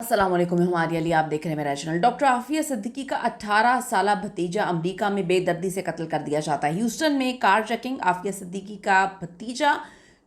अस्सलाम वालेकुम, मैं हमारी अली, आप देख रहे हैं मेरा चैनल। डॉक्टर आफिया सिद्दीकी का 18 साला भतीजा अमेरिका में बेदर्दी से कत्ल कर दिया जाता है। ह्यूस्टन में कार चेकिंग, आफिया सिद्दीकी का भतीजा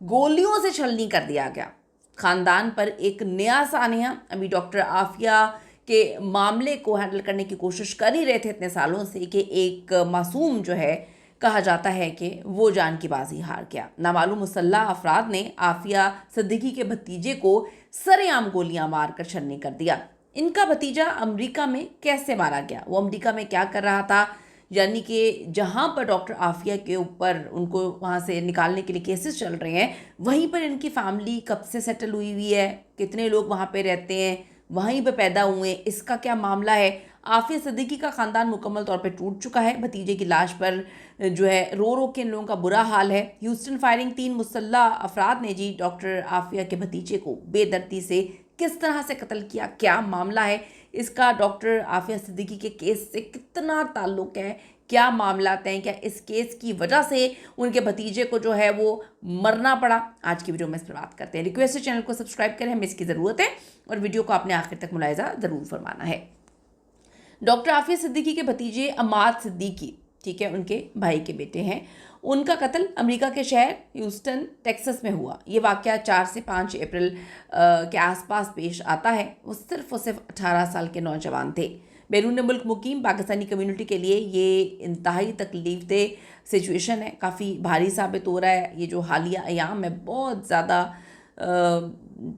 गोलियों से छलनी कर दिया गया। खानदान पर एक नया सानिया। अभी डॉक्टर आफिया के मामले को हैंडल करने की कोशिश कर ही रहे थे इतने सालों से कि एक मासूम जो है, कहा जाता है कि वो जान की बाजी हार गया। नामालूम मुसल्लह अफराद ने आफिया सिद्दीकी के भतीजे को सरेआम गोलियां मारकर छलनी कर दिया। इनका भतीजा अमेरिका में कैसे मारा गया, वो अमेरिका में क्या कर रहा था, यानी कि जहां पर डॉक्टर आफिया के ऊपर उनको वहां से निकालने के लिए केसेस चल रहे हैं, वहीं पर इनकी फैमिली कब से सेटल हुई हुई है, कितने लोग वहां पे रहते हैं, वहीं पे पैदा हुए हैं, इसका क्या मामला है। आफिया सिद्दीकी का ख़ानदान मुकम्मल तौर पे टूट चुका है। भतीजे की लाश पर जो है रो रो के इन लोगों का बुरा हाल है। ह्यूस्टन फायरिंग, 3 मुसल्लह अफराद ने जी डॉक्टर आफिया के भतीजे को बेदर्दी से किस तरह से कत्ल किया, क्या मामला है, इसका डॉक्टर आफिया सिद्दीकी के केस से कितना ताल्लुक़ है, क्या मामला हैं, क्या इस केस की वजह से उनके भतीजे को जो है वो मरना पड़ा। आज की वीडियो में इस पर बात करते हैं। रिक्वेस्ट है चैनल को सब्सक्राइब करें, हमें इसकी ज़रूरत है, और वीडियो को आपने आखिर तक मुलाहिजा ज़रूर फरमाना है। डॉक्टर आफिया सिद्दीकी के भतीजे अमाद सिद्दीकी, ठीक है, उनके भाई के बेटे हैं, उनका कत्ल अमेरिका के शहर ह्यूस्टन टेक्सास में हुआ। ये वाक़या 4 से 5 अप्रैल के आसपास पेश आता है। वो सिर्फ 18 साल के नौजवान थे। बैरून मुल्क मुकीम पाकिस्तानी कम्युनिटी के लिए ये इंतहाई तकलीफदेह सिचुएशन है, काफ़ी भारी साबित हो रहा है। ये जो हालिया अयाम में बहुत ज़्यादा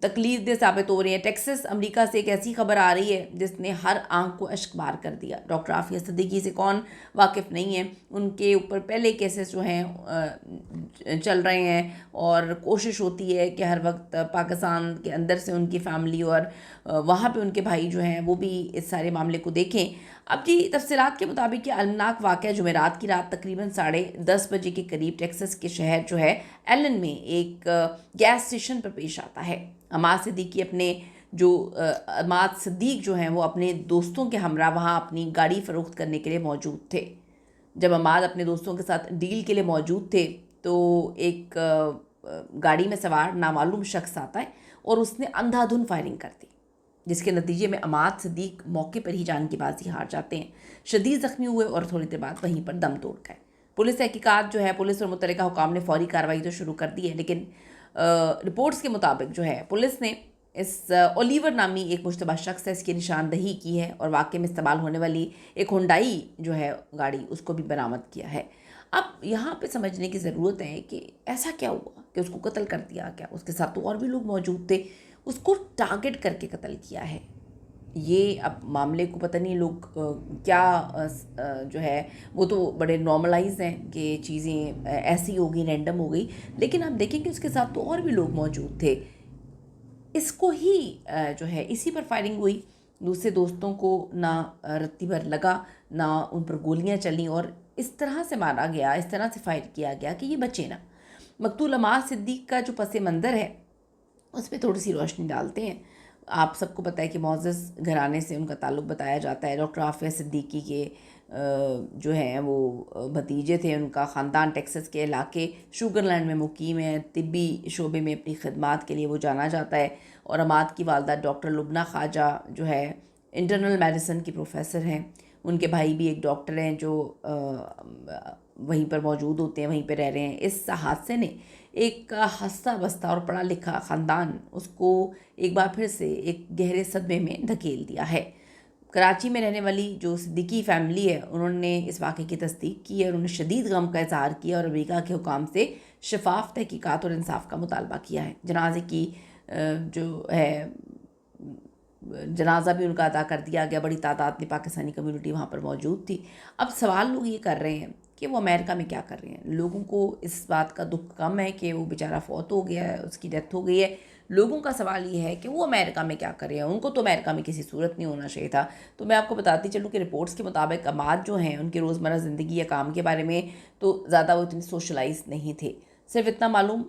तकलीफदेह साबित हो रही है। टेक्सास अमेरिका से एक ऐसी खबर आ रही है जिसने हर आंख को अश्क बार कर दिया। डॉक्टर आफिया सिद्दीकी से कौन वाकिफ़ नहीं है, उनके ऊपर पहले केसेस जो हैं चल रहे हैं, और कोशिश होती है कि हर वक्त पाकिस्तान के अंदर से उनकी फैमिली और वहाँ पे उनके भाई जो हैं वो भी इस सारे मामले को देखें। अब जी तफसीलात के मुताबिक ये अलमनाक वाक़या जुमेरात की रात तकरीबन 10:30 बजे के करीब टेक्सास के शहर जो है एलन में एक गैस स्टेशन पर पेश आता है। अमाद सिद्दीकी अमाद सिद्दीक जो हैं वो अपने दोस्तों के हमरा वहाँ अपनी गाड़ी फ़रोख्त करने के लिए मौजूद थे। जब अमाद अपने दोस्तों के साथ डील के लिए मौजूद थे तो एक गाड़ी में सवार नामालूम शख्स आता है और उसने अंधाधुन फायरिंग कर दी, जिसके नतीजे में अमाद सिद्दीक मौके पर ही जान की बाजी हार जाते हैं, शदीद ज़ख्मी हुए और थोड़ी देर बाद वहीं पर दम तोड़ गए। पुलिस तहकीकात जो है, पुलिस और मुतल्लिका हुकाम ने फौरी कार्रवाई तो शुरू कर दी है, लेकिन रिपोर्ट्स के मुताबिक जो है पुलिस ने इस ओलिवर नामी एक मुश्तबा शख्स है, इसकी निशानदही की है और वाक़े में इस्तेमाल होने वाली एक हुंडई जो है गाड़ी, उसको भी बरामद किया है। अब यहाँ पे समझने की ज़रूरत है कि ऐसा क्या हुआ कि उसको कत्ल कर दिया गया। उसके साथ तो और भी लोग मौजूद थे, उसको टारगेट करके कत्ल किया है। ये अब मामले को पता नहीं लोग जो है वो तो बड़े नॉर्मलाइज हैं कि चीज़ें ऐसी हो गई, रैंडम हो गई, लेकिन आप देखें कि उसके साथ तो और भी लोग मौजूद थे। इसको ही जो है इसी पर फायरिंग हुई। दूसरे दोस्तों को ना रत्ती भर लगा, ना उन पर गोलियां चली, और इस तरह से मारा गया, इस तरह से फायर किया गया कि ये बचे ना। मकतूल अमाद सिद्दीक का जो पस मंज़र है उस पर थोड़ी सी रोशनी डालते हैं। आप सबको पता है कि मोअज़्ज़ज़ घराने से उनका ताल्लुक़ बताया जाता है। डॉक्टर आफिया सिद्दीकी के जो हैं वो भतीजे थे, उनका ख़ानदान टेक्सास के इलाके शुगरलैंड में मुकीम है। तिब्बी शोबे में अपनी खिदमात के लिए वो जाना जाता है। और अमाद की वालदा डॉक्टर लुबना ख्वाजा जो है इंटरनल मेडिसिन की प्रोफेसर हैं। उनके भाई भी एक डॉक्टर हैं जो वहीं पर मौजूद होते हैं, वहीं पर रह रहे हैं। इस हादसे ने एक हंसता बसता और पढ़ा लिखा ख़ानदान उसको एक बार फिर से एक गहरे सदमे में धकेल दिया है। कराची में रहने वाली जो सिद्दीकी फैमिली है, उन्होंने इस वाक़े की तस्दीक की है और उन्होंने शदीद गम का इज़हार किया और अमेरिका के हुकाम से शफाफ तहकीकात और इंसाफ का मुतालबा किया है। जनाजे की जो है जनाजा भी उनका अदा कर दिया गया। बड़ी तादाद में पाकिस्तानी कम्युनिटी वहाँ पर मौजूद थी। अब सवाल लोग ये कर रहे हैं कि वो अमेरिका में क्या कर रहे हैं। लोगों को इस बात का दुख कम है कि वो बेचारा फौत हो गया है, उसकी डेथ हो गई है। लोगों का सवाल ये है कि वो अमेरिका में क्या कर रहे हैं, उनको तो अमेरिका में किसी सूरत नहीं होना चाहिए था। तो मैं आपको बताती चलूँ कि रिपोर्ट्स के मुताबिक अमाद जो हैं उनकी रोज़मर्रा ज़िंदगी या काम के बारे में तो ज़्यादा वो इतनी सोशलाइज नहीं थे। सिर्फ इतना मालूम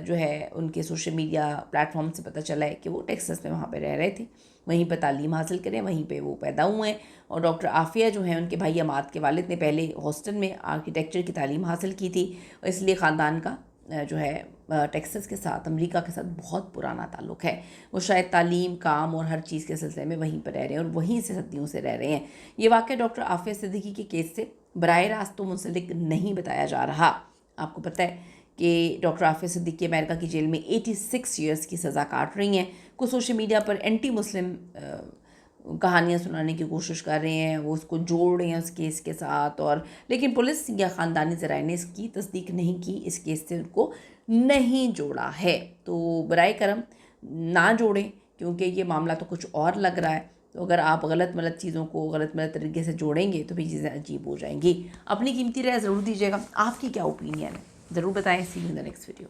जो है उनके सोशल मीडिया प्लेटफॉर्म से पता चला है कि वो टेक्सास में वहाँ पे रह रहे थे, वहीं पर तालीम हासिल करें, वहीं पे वो पैदा हुए हैं। और डॉक्टर आफिया जो हैं उनके भाई अमाद के वालिद ने पहले हॉस्टन में आर्किटेक्चर की तालीम हासिल की थी, और इसलिए ख़ानदान का जो है टेक्सास के साथ, अमेरिका के साथ बहुत पुराना ताल्लुक़ है। वो शायद तालीम, काम और हर चीज़ के सिलसिले में वहीं पर रह रहे हैं और वहीं से सदियों से रह रहे हैं। ये वाक़या डॉक्टर आफिया सिद्दीकी के केस से बराह रास्त तो मुंसलिक नहीं बताया जा रहा। आपको पता है कि डॉक्टर आफिया सिद्दीकी अमेरिका की जेल में 86 ईयर्स की सज़ा काट रही हैं। कुछ सोशल मीडिया पर एंटी मुस्लिम कहानियाँ सुनाने की कोशिश कर रहे हैं, वो उसको जोड़ रहे हैं उस केस के साथ, और लेकिन पुलिस या ख़ानदानी ज़राए ने इसकी तस्दीक नहीं की, इस केस से उनको नहीं जोड़ा है। तो बराए करम ना जोड़ें, क्योंकि ये मामला तो कुछ और लग रहा है। तो अगर आप गलत चीज़ों को गलत तरीके से जोड़ेंगे तो भी चीज़ें अजीब हो जाएंगी। अपनी कीमती राय ज़रूर दीजिएगा, आपकी क्या ओपिनियन है ज़रूर बताएं। See you in the next video.